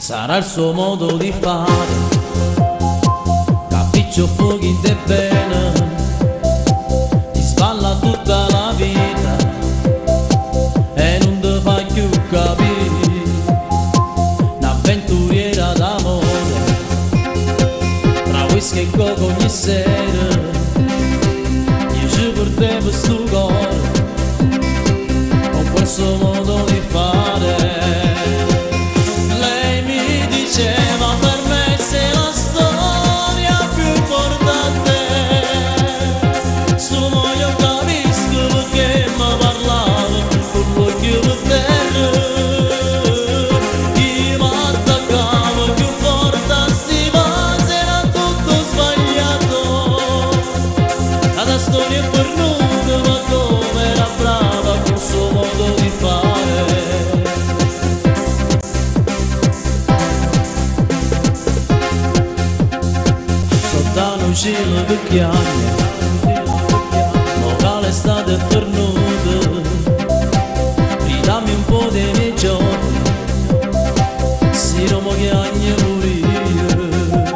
Sarà il suo modo di fare, capriccio fuochi de bene, ti sballa tutta la vita e non ti fa più capire. Un'avventuriera d'amore, tra whisky e coco ogni sera, io ci perdevo sto cuore con quel suo modo di fare. Diceva per me sei la storia più importante, su io capisco perché mi parlava con l'occhio per terra, chi mi attaccava più forte a sti vasi era tutto sbagliato, la storia è perduta ma come era brava col suo modo di fare. Danno cielo vecchiaia, ma l'estate è pernuta, ridammi un po' dei miei giorni, se non mi chiagni morire,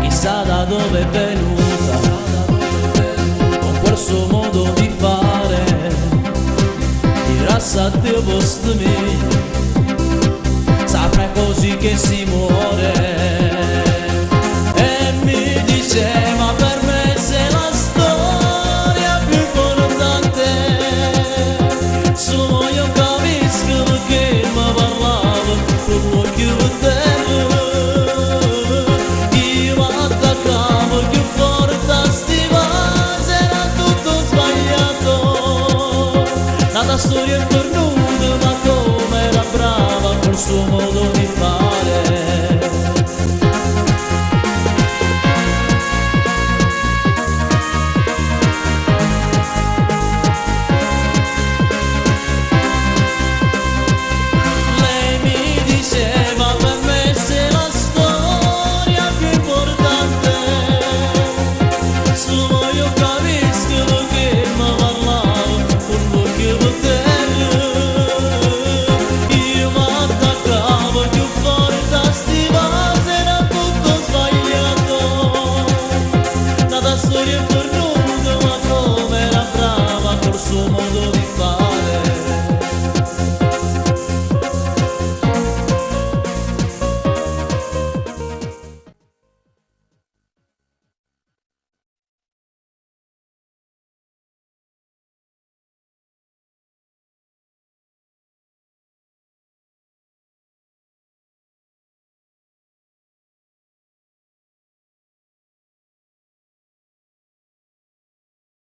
chissà da dove è venuta, con quel suo modo di fare, dirassa a te posto mio, saprai così che si muore.